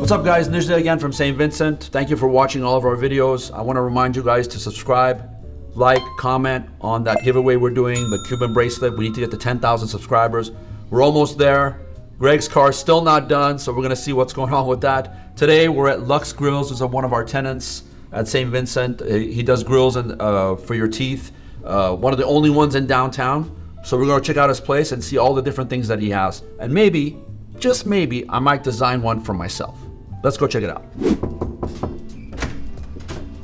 What's up guys, Nejdeh again from St Vincent. Thank you for watching all of our videos. I want to remind you guys to subscribe, like, comment on that giveaway we're doing, the Cuban bracelet. We need to get to 10,000 subscribers. We're almost there. Greg's car is still not done, so we're gonna see what's going on with that. Today we're at Lux Grillz. This is one of our tenants at St Vincent. He does grills for your teeth. One of the only ones in downtown. So we're gonna check out his place and see all the different things that he has. And maybe, just maybe, I might design one for myself. Let's go check it out.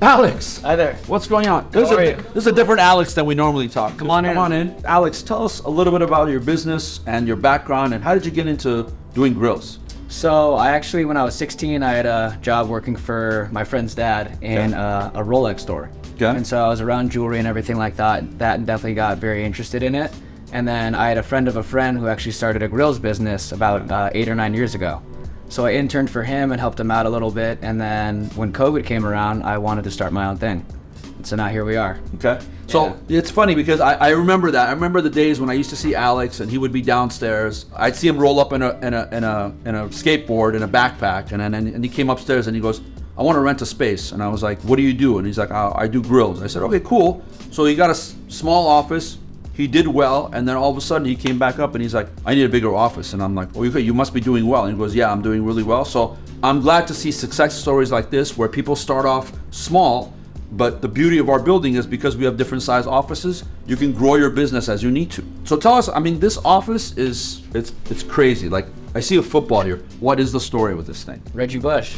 Alex! Hi there. What's going on? How are you? This is a different Alex than we normally talk. Come on in. Alex, tell us a little bit about your business and your background and how did you get into doing grills? So I actually, when I was 16, I had a job working for my friend's dad in a Rolex store. Okay. And so I was around jewelry and everything like that. That definitely got very interested in it. And then I had a friend of a friend who actually started a grills business about 8 or 9 years ago. So I interned for him and helped him out a little bit. And then when COVID came around, I wanted to start my own thing. And so now here we are. Okay. So it's funny because I remember that. I remember the days when I used to see Alex and he would be downstairs. I'd see him roll up in a skateboard in a backpack, and he came upstairs and he goes, "I want to rent a space." And I was like, "What do you do?" And he's like, "I do grills." I said, "Okay, cool." So he got a small office. He did well, and then all of a sudden he came back up and he's like, "I need a bigger office." And I'm like, "Oh, you must be doing well." And he goes, "Yeah, I'm doing really well." So I'm glad to see success stories like this where people start off small, but the beauty of our building is because we have different size offices, you can grow your business as you need to. So tell us, I mean, this office it's crazy. Like, I see a football here. What is the story with this thing? Reggie Bush.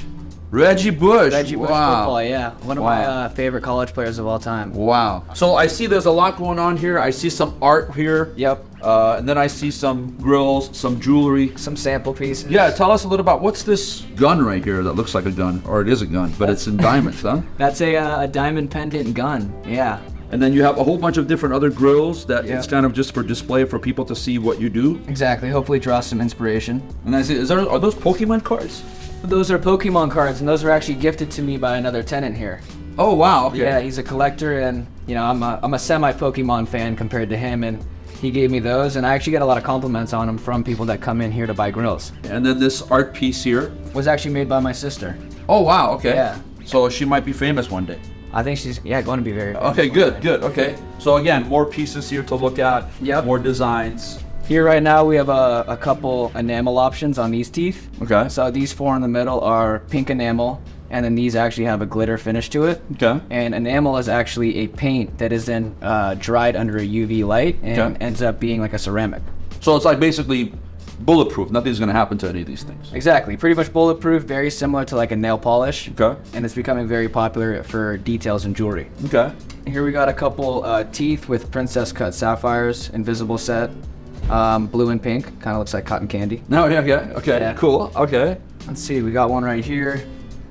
Reggie Bush. Reggie Bush football, yeah. One of my favorite college players of all time. Wow. So I see there's a lot going on here. I see some art here. Yep. And then I see some grills, some jewelry. Some sample pieces. Yeah, tell us a little about what's this gun right here that looks like a gun, or it is a gun, but it's in diamonds, huh? That's a diamond pendant gun, yeah. And then you have a whole bunch of different other grills that it's kind of just for display for people to see what you do. Exactly, hopefully draw some inspiration. And I see, are those Pokemon cards? Those are Pokemon cards, and those were actually gifted to me by another tenant here. Oh wow, okay. Yeah, he's a collector, and you know, I'm a semi-Pokemon fan compared to him, and he gave me those, and I actually get a lot of compliments on them from people that come in here to buy grills. And then this art piece here was actually made by my sister. Oh wow, okay. Yeah. So she might be famous one day. I think she's, going to be very famous. Okay, good, okay. So again, more pieces here to look at. Yep. More designs. Here right now we have a couple enamel options on these teeth. Okay. So these 4 in the middle are pink enamel, and then these actually have a glitter finish to it. Okay. And enamel is actually a paint that is then dried under a UV light and ends up being like a ceramic. So it's like basically bulletproof. Nothing's gonna happen to any of these things. Exactly, pretty much bulletproof, very similar to like a nail polish. Okay. And it's becoming very popular for details in jewelry. Okay. Here we got a couple teeth with princess cut sapphires, invisible set. Blue and pink, kind of looks like cotton candy. No, okay, cool, okay. Let's see, we got one right here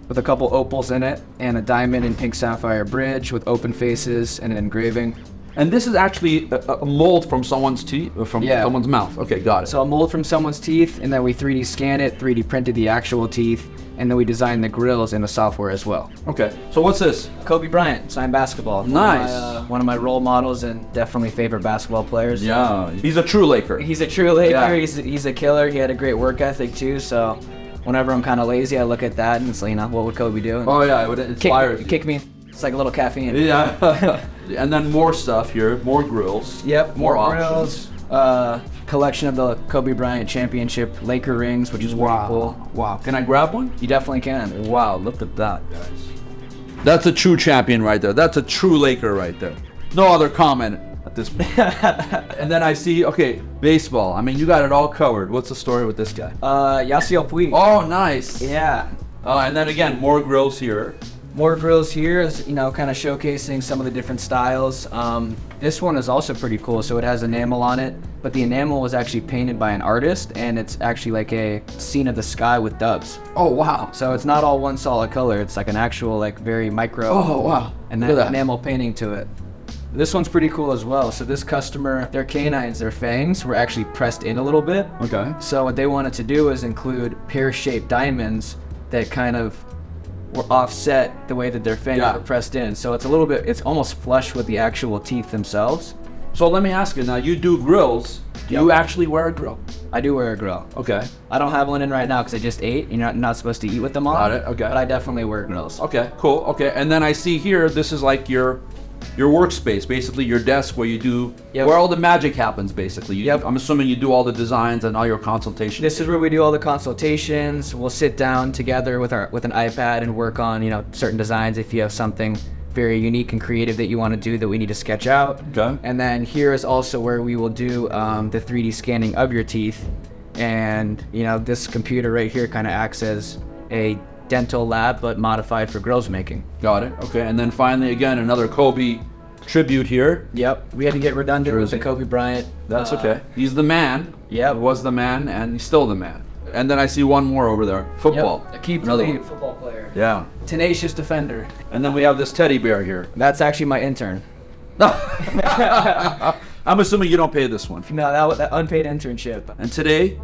with a couple opals in it and a diamond and pink sapphire bridge with open faces and an engraving. And this is actually a mold from someone's teeth, from someone's mouth. Okay, got it. So a mold from someone's teeth, and then we 3D scan it, 3D printed the actual teeth, and then we designed the grills in the software as well. Okay, so what's this? Kobe Bryant, signed basketball. Nice. One of my role models and definitely favorite basketball players. Yeah, he's a true Laker. He's a true Laker. Yeah. He's a killer. He had a great work ethic too. So whenever I'm kind of lazy, I look at that and it's like, you know, what would Kobe do? And oh yeah, it inspires you. Kick me. It's like a little caffeine. Yeah. And then more stuff here, more grills. Yep, more grills. Collection of the Kobe Bryant championship Laker rings, which is pretty cool. Wow, can I grab one? You definitely can. Wow, look at that, guys. That's a true champion right there. That's a true Laker right there. No other comment at this point. And then I see, okay, baseball. I mean, you got it all covered. What's the story with this guy? Yasiel Puig. Oh, nice. Yeah. And then again, more grills here. More grills here is, you know, kind of showcasing some of the different styles. This one is also pretty cool. So it has enamel on it, but the enamel was actually painted by an artist, and it's actually like a scene of the sky with doves. Oh, wow. So it's not all one solid color. It's like an actual, like, very micro. Oh, wow. And then enamel painting to it. This one's pretty cool as well. So this customer, their canines, their fangs were actually pressed in a little bit. Okay. So what they wanted to do is include pear-shaped diamonds that kind of were offset the way that their fangs were pressed in. So it's a little bit, it's almost flush with the actual teeth themselves. So let me ask you now. You do grills. Do you actually wear a grill? I do wear a grill. Okay. I don't have one in right now because I just ate. You're not supposed to eat with them on. Got it. Okay. But I definitely wear grills. Okay. Cool. Okay. And then I see here. This is like your workspace, basically your desk where you do where all the magic happens. Basically. I'm assuming you do all the designs and all your consultations. This is where we do all the consultations. We'll sit down together with an iPad and work on certain designs. If you have something very unique and creative that you want to do that we need to sketch out. Okay. And then here is also where we will do the 3D scanning of your teeth. And this computer right here kind of acts as a dental lab, but modified for grills making. Got it. Okay. And then finally, again, another Kobe tribute here. Yep. We had to get redundant with the Kobe Bryant. That's okay. He's the man. Yeah. Was the man, and he's still the man. And then I see one more over there. Football. Yep. A key football player. Yeah. Tenacious defender. And then we have this teddy bear here. That's actually my intern. I'm assuming you don't pay this one. No, that unpaid internship. And today,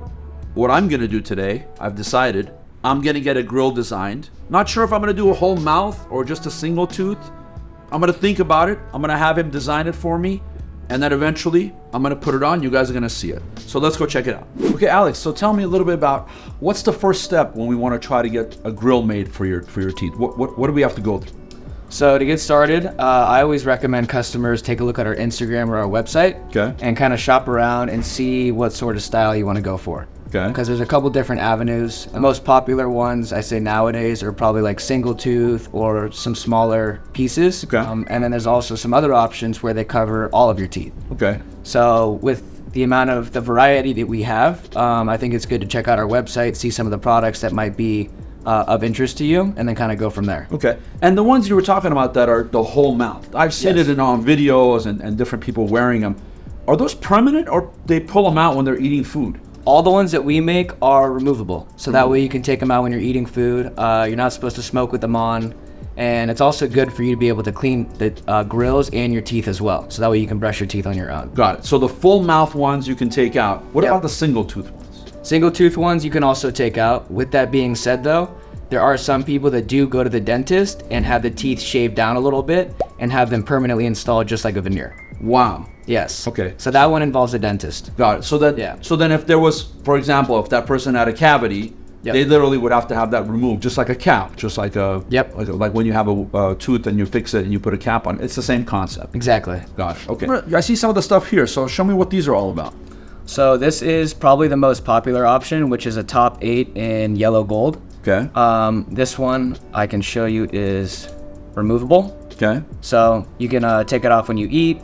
what I'm gonna do today, I've decided, I'm gonna get a grill designed. Not sure if I'm gonna do a whole mouth or just a single tooth. I'm gonna think about it. I'm gonna have him design it for me. And then eventually, I'm gonna put it on. You guys are gonna see it. So let's go check it out. Okay, Alex, so tell me a little bit about what's the first step when we wanna try to get a grill made for your teeth? What do we have to go through? So to get started, I always recommend customers take a look at our Instagram or our website. Okay. And kind of shop around and see what sort of style you want to go for. Okay. Because there's a couple different avenues. The most popular ones I say nowadays are probably like single tooth or some smaller pieces. Okay. And then there's also some other options where they cover all of your teeth. Okay. So with the amount of the variety that we have, I think it's good to check out our website, see some of the products that might be of interest to you, and then kind of go from there. Okay. And the ones you were talking about that are the whole mouth. I've seen it on videos and different people wearing them. Are those permanent or they pull them out when they're eating food? All the ones that we make are removable. So that way you can take them out when you're eating food. You're not supposed to smoke with them on. And it's also good for you to be able to clean the grills and your teeth as well. So that way you can brush your teeth on your own. Got it. So the full mouth ones you can take out. What about the single tooth ones? Single tooth ones you can also take out. With that being said though, there are some people that do go to the dentist and have the teeth shaved down a little bit and have them permanently installed just like a veneer. Wow. Yes. Okay. So that one involves a dentist. Got it. So that so then if there was, for example, if that person had a cavity, they literally would have to have that removed, just like a cap, just like a like when you have a tooth and you fix it and you put a cap on. It's the same concept. Exactly. Gosh. Okay. I see some of the stuff here. So show me what these are all about. So this is probably the most popular option, which is a top 8 in yellow gold. Okay. This one I can show you is removable. Okay. So you can take it off when you eat,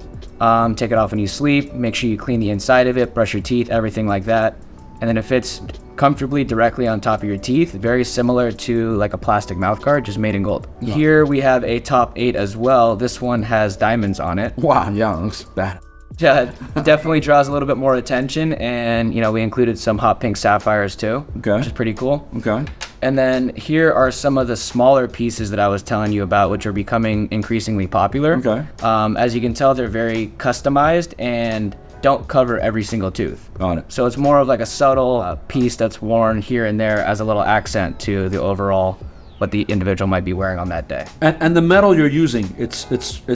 take it off when you sleep, make sure you clean the inside of it, brush your teeth, everything like that. And then it fits comfortably directly on top of your teeth, very similar to like a plastic mouth guard, just made in gold. Yeah. Here we have a top 8 as well. This one has diamonds on it. Wow, yeah, it looks bad. Yeah, definitely draws a little bit more attention, and we included some hot pink sapphires too, which is pretty cool. Okay. And then here are some of the smaller pieces that I was telling you about, which are becoming increasingly popular. Okay. As you can tell, they're very customized and don't cover every single tooth. Got it. So it's more of like a subtle piece that's worn here and there as a little accent to the overall what the individual might be wearing on that day. And the metal you're using, it's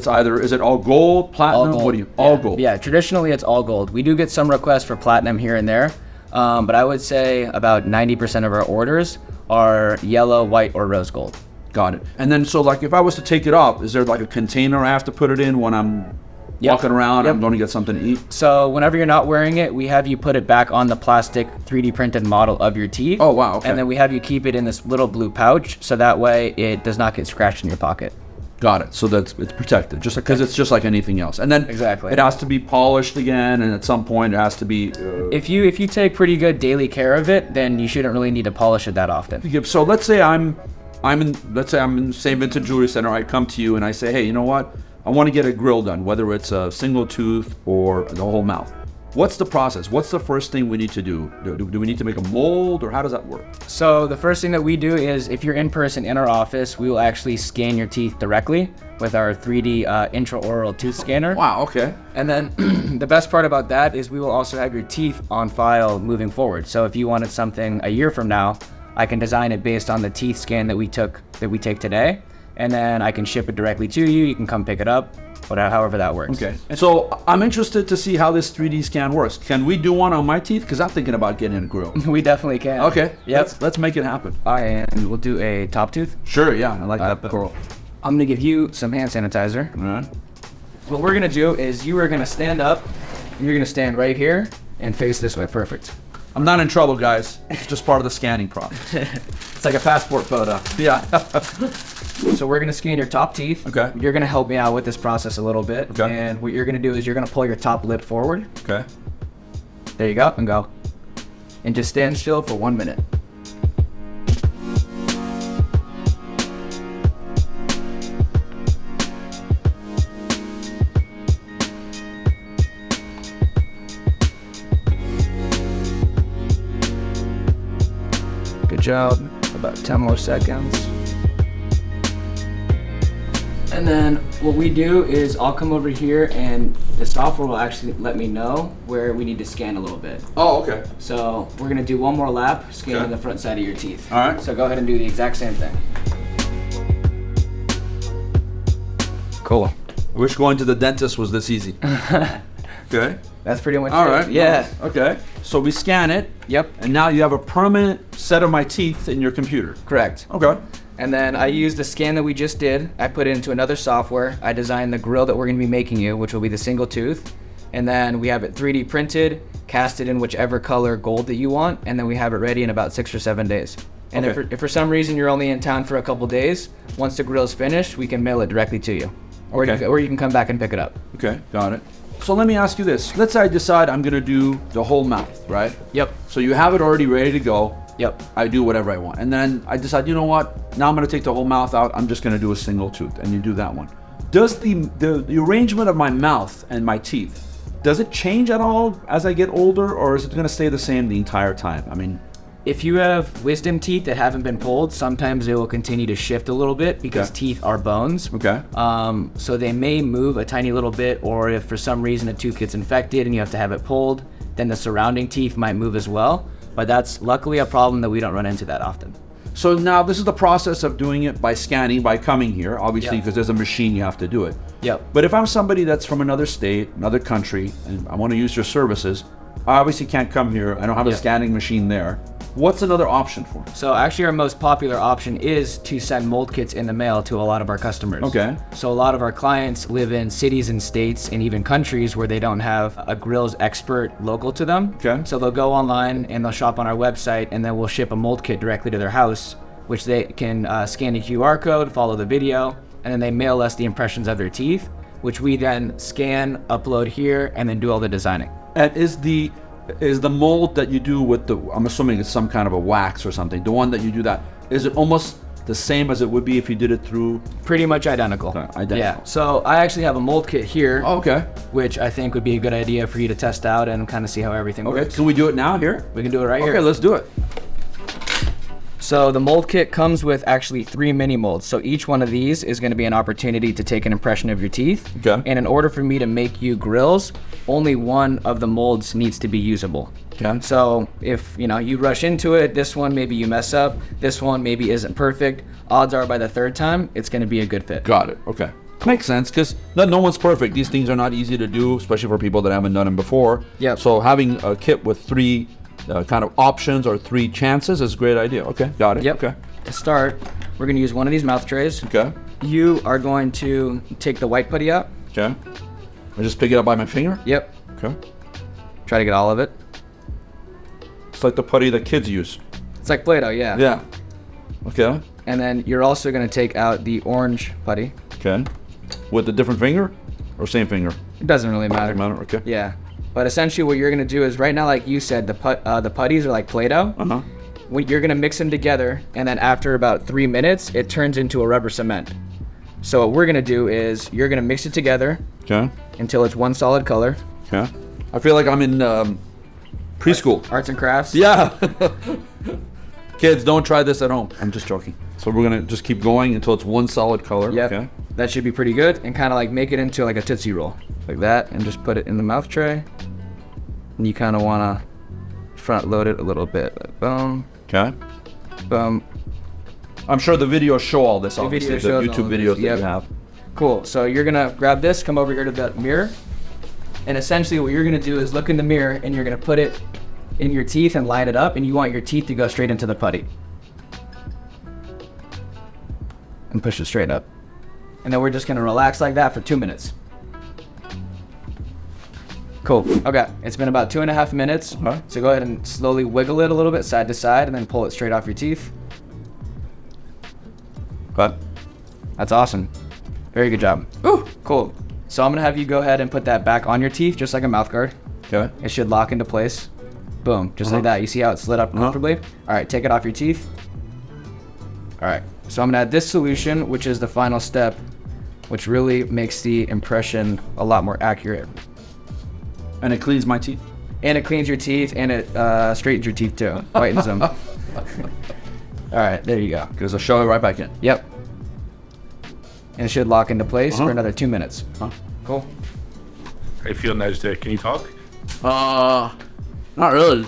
either, is it all gold, platinum? All gold. What do you? All gold. Yeah, traditionally it's all gold. We do get some requests for platinum here and there, but I would say about 90% of our orders are yellow, white, or rose gold. Got it. And then so like if I was to take it off, is there like a container I have to put it in when I'm walking around, I'm going to get something to eat? So whenever you're not wearing it, we have you put it back on the plastic 3D printed model of your teeth. Oh, wow, okay. And then we have you keep it in this little blue pouch, so that way it does not get scratched in your pocket. Got it. So it's protected, just because it's just like anything else. And then it has to be polished again, and at some point it has to be... If you take pretty good daily care of it, then you shouldn't really need to polish it that often. So let's say I'm in St Vincent Jewelry Center. I come to you and I say, hey, you know what? I want to get a grill done, whether it's a single tooth or the whole mouth. What's the process? What's the first thing we need to do? Do we need to make a mold, or how does that work? So the first thing that we do is, if you're in person in our office, we will actually scan your teeth directly with our 3D intraoral tooth scanner. Wow, okay. And then the best part about that is we will also have your teeth on file moving forward. So if you wanted something a year from now, I can design it based on the teeth scan that we take today. and then I can ship it directly to you. You can come pick it up, whatever, however that works. Okay. And so I'm interested to see how this 3D scan works. Can we do one on my teeth? Because I'm thinking about getting a grill. We definitely can. Okay. Yep. Let's make it happen. And we'll do a top tooth. Sure. Yeah. I like that. Cool. I'm gonna give you some hand sanitizer. All right. What we're gonna do is you are gonna stand up, and you're gonna stand right here and face this way. Perfect. I'm not in trouble, guys. It's just part of the scanning process. It's like a passport photo. Yeah. So we're gonna scan your top teeth. Okay. You're gonna help me out with this process a little bit. Okay. And what you're gonna do is you're gonna pull your top lip forward. Okay. There you go, and go. And just stand still for 1 minute. Good job. About 10 more seconds. And then what we do is I'll come over here and the software will actually let me know where we need to scan a little bit. Oh, okay. So we're gonna do one more lap, scanning Okay. the front side of your teeth. All right. So go ahead and do the exact same thing. Cool. I wish going to the dentist was this easy. Okay. That's pretty much All it. right. Yeah. Okay. So we scan it. Yep. And now you have a permanent set of my teeth in your computer. Correct. Okay. And then I use the scan that we just did. I put it into another software. I designed the grill that we're gonna be making you, which will be the single tooth. And then we have it 3D printed, cast it in whichever color gold that you want, and then we have it ready in about 6 or 7 days. And Okay. if for some reason you're only in town for a couple days, once the grill's finished, we can mail it directly to you. Okay. Or you can come back and pick it up. Okay. Got it. So let me ask you this. Let's say I decide I'm gonna do the whole mouth, right? Yep. So you have it already ready to go. Yep. I do whatever I want. And then I decide, you know what? Now I'm gonna take the whole mouth out. I'm just gonna do a single tooth, and you do that one. Does the arrangement of my mouth and my teeth, does it change at all as I get older, or is it gonna stay the same the entire time? I mean, If you have wisdom teeth that haven't been pulled, sometimes they will continue to shift a little bit because Okay. teeth are bones. okay. So they may move a tiny little bit, or if for some reason a tooth gets infected and you have to have it pulled, then the surrounding teeth might move as well. But that's luckily a problem that we don't run into that often. So now this is the process of doing it by scanning, by coming here, obviously, Yeah. because there's a machine you have to do it. Yep. But if I'm somebody that's from another state, another country, and I want to use your services, I obviously can't come here. I don't have a Yeah. scanning machine there. What's another option for me? So actually our most popular option is to send mold kits in the mail to a lot of our customers. Okay. So a lot of our clients live in cities and states and even countries where they don't have a grills expert local to them. Okay. So they'll go online and they'll shop on our website, and then we'll ship a mold kit directly to their house, which they can scan a QR code, follow the video, and then they mail us the impressions of their teeth, which we then scan, upload here, and then do all the designing. And is the mold that you do with the, I'm assuming it's some kind of a wax or something, the one that you do that, is it almost the same as it would be if you did it through? Pretty much identical. Okay, identical. Yeah. So I actually have a mold kit here, Oh, okay. which I think would be a good idea for you to test out and kind of see how everything Okay. works. Can we do it now here? We can do it right Okay, here. let's do it. So the mold kit comes with actually 3 mini molds. So each one of these is going to be an opportunity to take an impression of your teeth. Okay. And in order for me to make you grills, only one of the molds needs to be usable. Okay. So if you rush into it, this one maybe you mess up, this one maybe isn't perfect. Odds are by the 3rd time, it's going to be a good fit. Got it. Okay. Makes sense, because no one's perfect. These things are not easy to do, especially for people that haven't done them before. Yep. So having a kit with 3 kind of options or 3 chances is a great idea. Okay. Got it. Yep. Okay. To start, we're going to use one of these mouth trays. Okay. You are going to take the white putty out. Okay. I just pick it up by my finger. Yep. Okay. Try to get all of it. It's like the putty that kids use. It's like Play-Doh, yeah. Yeah. Okay. And then you're also going to take out the orange putty. Okay. With a different finger or same finger? It doesn't really matter. Matter. Okay. Yeah. But essentially what you're going to do is right now, like you said, the putties are like Play-Doh. Uh-huh. You're going to mix them together, and then after about 3 minutes, it turns into a rubber cement. So what we're going to do is you're going to mix it together Okay. until it's one solid color. Okay. I feel like I'm in preschool. Arts and crafts. Yeah. Kids, don't try this at home. I'm just joking. So we're gonna just keep going until it's one solid color. Yep. Okay. That should be pretty good, and kind of like make it into like a Tootsie Roll. Like that, and just put it in the mouth tray. And you kind of want to front load it a little bit. Like boom, Okay. boom, I'm sure the videos show all this, The obviously, video the shows all YouTube of this, videos that yep. you have. Cool. So you're gonna grab this, come over here to that mirror, and essentially what you're gonna do is look in the mirror and you're gonna put it in your teeth and line it up, and you want your teeth to go straight into the putty. And push it straight up. And then we're just gonna relax like that for 2 minutes. Cool. Okay. It's been about 2.5 minutes. Okay. So go ahead and slowly wiggle it a little bit side to side and then pull it straight off your teeth. Okay. That's awesome. Very good job. Ooh, cool. So I'm gonna have you go ahead and put that back on your teeth, just like a mouth guard. Okay. It should lock into place. Boom, just like that. You see how it slid up comfortably? All right, take it off your teeth. All right, so I'm gonna add this solution, which is the final step, which really makes the impression a lot more accurate. And it cleans my teeth? And it cleans your teeth, and it straightens your teeth too, whitens them. All right, there you go. Because I'll show it right back in. Yep. And it should lock into place for another 2 minutes. Cool. How you feel, Nejdeh? Can you talk? Not really.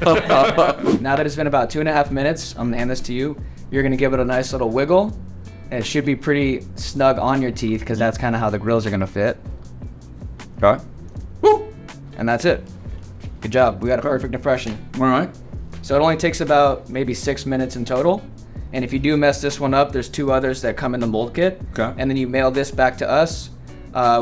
Now that it's been about 2.5 minutes, I'm gonna hand this to you. You're gonna give it a nice little wiggle. And it should be pretty snug on your teeth because that's kind of how the grills are gonna fit. Okay. Woo! And that's it. Good job. We got a perfect impression. All right. So it only takes about maybe 6 minutes in total. And if you do mess this one up, there's 2 others that come in the mold kit. Okay. And then you mail this back to us.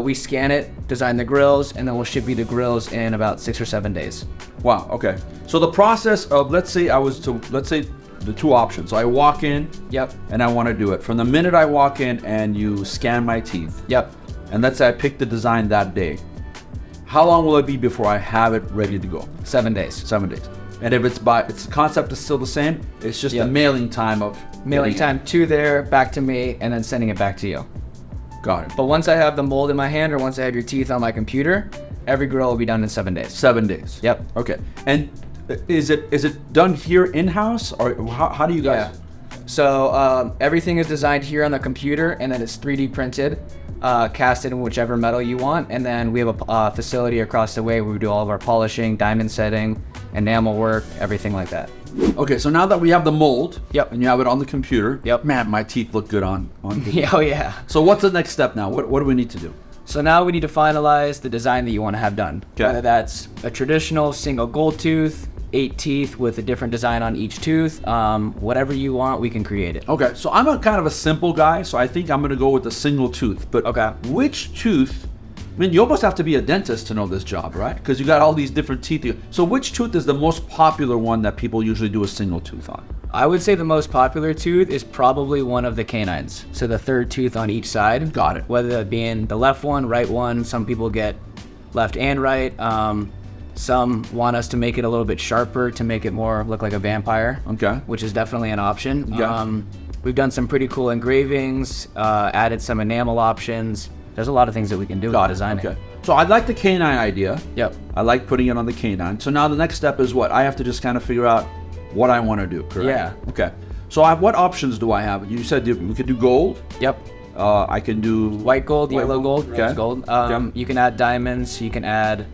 We scan it, design the grills, and then we'll ship you the grills in about 6 or 7 days. Wow. Okay. So the process of, let's say the 2 options. So I walk in. Yep. And I want to do it. From the minute I walk in and you scan my teeth. Yep. And let's say I pick the design that day. How long will it be before I have it ready to go? 7 days. 7 days. And if it's the concept is still the same, it's just the mailing time of Mailing getting time to there, back to me, and then sending it back to you. it. Got it. But once I have the mold in my hand or once I have your teeth on my computer, every grill will be done in 7 days. 7 days. Yep. Okay. And is it done here in-house, or how do you guys? Yeah. So everything is designed here on the computer, and then it's 3D printed, casted in whichever metal you want. And then we have a facility across the way where we do all of our polishing, diamond setting, enamel work, everything like that. Okay, so now that we have the mold, Yep. and you have it on the computer, Yep. man, my teeth look good on. Yeah, oh yeah. So what's the next step now? What do we need to do? So now we need to finalize the design that you want to have done. Okay. Whether that's a traditional single gold tooth, 8 teeth with a different design on each tooth, whatever you want, we can create it. Okay, so I'm a kind of a simple guy, so I think I'm gonna go with a single tooth. But Okay. which tooth? I mean, you almost have to be a dentist to know this job, right? Because you got all these different teeth. So which tooth is the most popular one that people usually do a single tooth on? I would say the most popular tooth is probably one of the canines. So the 3rd tooth on each side. Got it. Whether that being the left one, right one. Some people get left and right. Some want us to make it a little bit sharper to make it more look like a vampire. Okay. Which is definitely an option. Yeah. We've done some pretty cool engravings, added some enamel options. There's a lot of things that we can do with designing. Okay. So I like the canine idea. Yep. I like putting it on the canine. So now the next step is what? I have to just kind of figure out what I want to do, correct? Yeah. Okay. So what options do I have? You said we could do gold. Yep. I can do White gold, yellow gold, Okay. rose gold. Okay. You can add diamonds. You can add,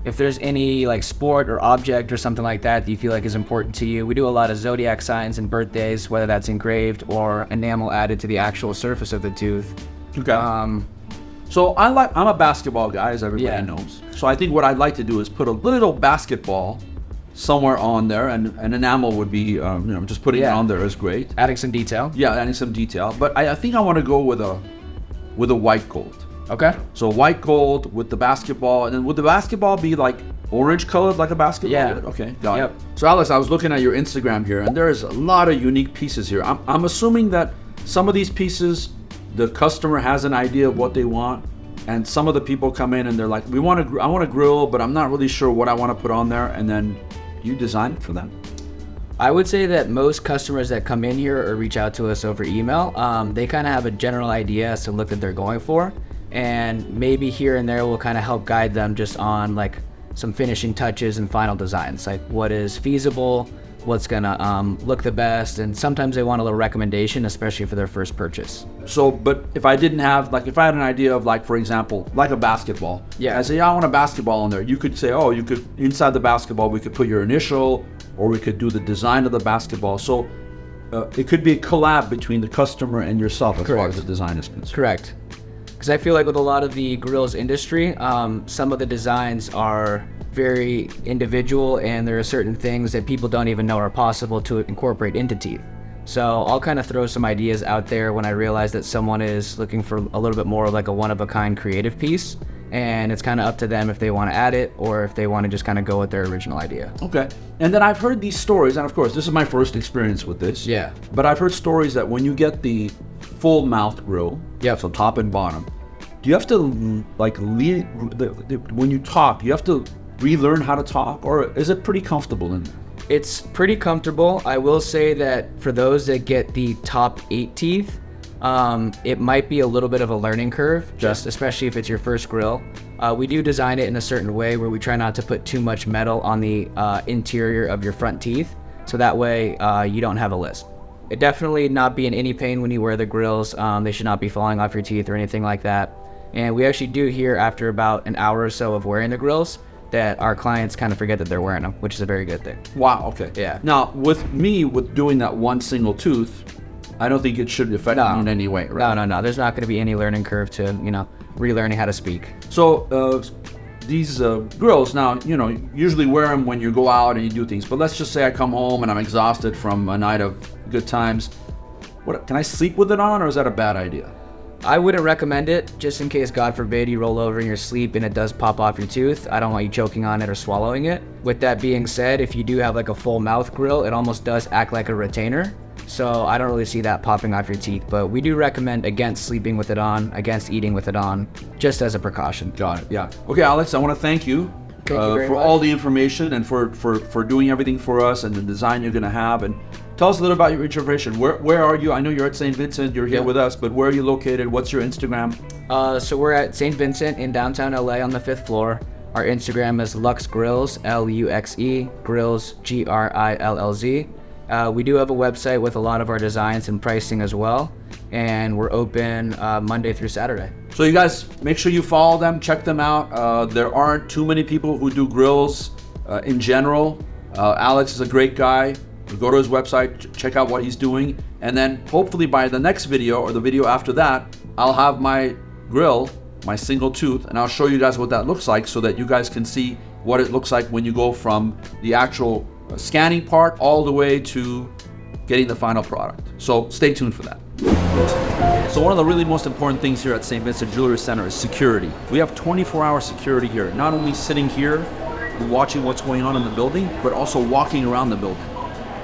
if there's any like sport or object or something like that you feel like is important to you. We do a lot of zodiac signs and birthdays, whether that's engraved or enamel added to the actual surface of the tooth. Okay. So I'm a basketball guy, as everybody knows. So I think what I'd like to do is put a little basketball somewhere on there, and an enamel would be, just putting it on there is great. Adding some detail. Yeah, adding some detail. But I think I want to go with a white gold. Okay. So white gold with the basketball, and then would the basketball be like orange colored like a basketball? Yeah. would? Okay, got Yep. it. So Alex, I was looking at your Instagram here, and there is a lot of unique pieces here. I'm assuming that some of these pieces, the customer has an idea of what they want, and some of the people come in and they're like, I want a grill, but I'm not really sure what I want to put on there, and then you design it for them. I would say that most customers that come in here or reach out to us over email, they kind of have a general idea as to the look that they're going for, and maybe here and there we'll kind of help guide them just on like some finishing touches and final designs, like what is feasible, what's gonna look the best, and sometimes they want a little recommendation, especially for their first purchase. So, but if I didn't have, like, if I had an idea of, like, for example, like a basketball. Yeah. I say, I want a basketball in there. You could say, you could, inside the basketball, we could put your initial, or we could do the design of the basketball. So it could be a collab between the customer and yourself as far as the design is concerned. Correct. Because I feel like with a lot of the grills industry, some of the designs are very individual, and there are certain things that people don't even know are possible to incorporate into teeth. So I'll kind of throw some ideas out there when I realize that someone is looking for a little bit more like a one-of-a-kind creative piece, and it's kind of up to them if they want to add it or if they want to just kind of go with their original idea. Okay. And then I've heard these stories, and of course, this is my first experience with this. Yeah. But I've heard stories that when you get the full mouth grill, so top and bottom, do you have to like when you talk, you have to relearn how to talk, or is it pretty comfortable in there? It's pretty comfortable. I will say that for those that get the top 8 teeth, it might be a little bit of a learning curve, especially if it's your first grill. We do design it in a certain way where we try not to put too much metal on the interior of your front teeth, so that way you don't have a lisp. It definitely not be in any pain when you wear the grills. They should not be falling off your teeth or anything like that. And we actually do hear after about an hour or so of wearing the grills that our clients kind of forget that they're wearing them, which is a very good thing. Wow, okay. Yeah. Now, with doing that one single tooth, I don't think it should affect me in any way, right? No. There's not going to be any learning curve to, relearning how to speak. So, these grills, now, usually wear them when you go out and you do things, but let's just say I come home and I'm exhausted from a night of good times. Can I sleep with it on, or is that a bad idea? I wouldn't recommend it, just in case, God forbid, you roll over in your sleep and it does pop off your tooth. I don't want you choking on it or swallowing it. With that being said, if you do have like a full mouth grill, it almost does act like a retainer. So I don't really see that popping off your teeth, but we do recommend against sleeping with it on, against eating with it on, just as a precaution. Got it, yeah. Okay, Alex, I want to thank you. Thank you very for much. all the information and for doing everything for us and the design you're going to have. And tell us a little about your information. Where are you? I know you're at St. Vincent. You're here with us, but where are you located? What's your Instagram? So we're at St. Vincent in downtown LA on the 5th floor. Our Instagram is Lux Grillz, Luxe Grillz, Grillz. We do have a website with a lot of our designs and pricing as well, and we're open Monday through Saturday. So you guys, make sure you follow them, check them out. There aren't too many people who do grills in general. Alex is a great guy. Go to his website, check out what he's doing, and then hopefully by the next video or the video after that, I'll have my grill, my single tooth, and I'll show you guys what that looks like so that you guys can see what it looks like when you go from the actual scanning part all the way to getting the final product. So stay tuned for that. So one of the really most important things here at St. Vincent Jewelry Center is security. We have 24-hour security here, not only sitting here watching what's going on in the building, but also walking around the building.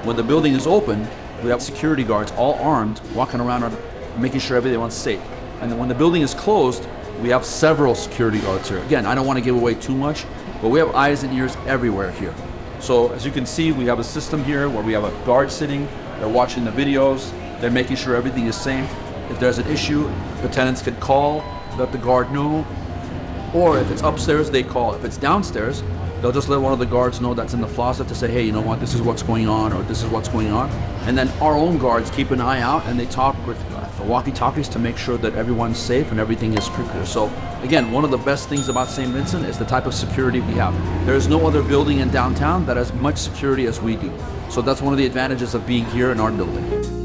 When the building is open, we have security guards, all armed, walking around making sure everyone's safe. And then when the building is closed, we have several security guards here. Again, I don't want to give away too much, but we have eyes and ears everywhere here. So as you can see, we have a system here where we have a guard sitting, they're watching the videos, they're making sure everything is safe. If there's an issue, the tenants can call, let the guard know, or if it's upstairs, they call. If it's downstairs, they'll just let one of the guards know that's in the closet to say, hey, you know what, this is what's going on, or this is what's going on. And then our own guards keep an eye out and they talk with the walkie-talkies to make sure that everyone's safe and everything is secure. So again, one of the best things about St. Vincent is the type of security we have. There is no other building in downtown that has much security as we do. So that's one of the advantages of being here in our building.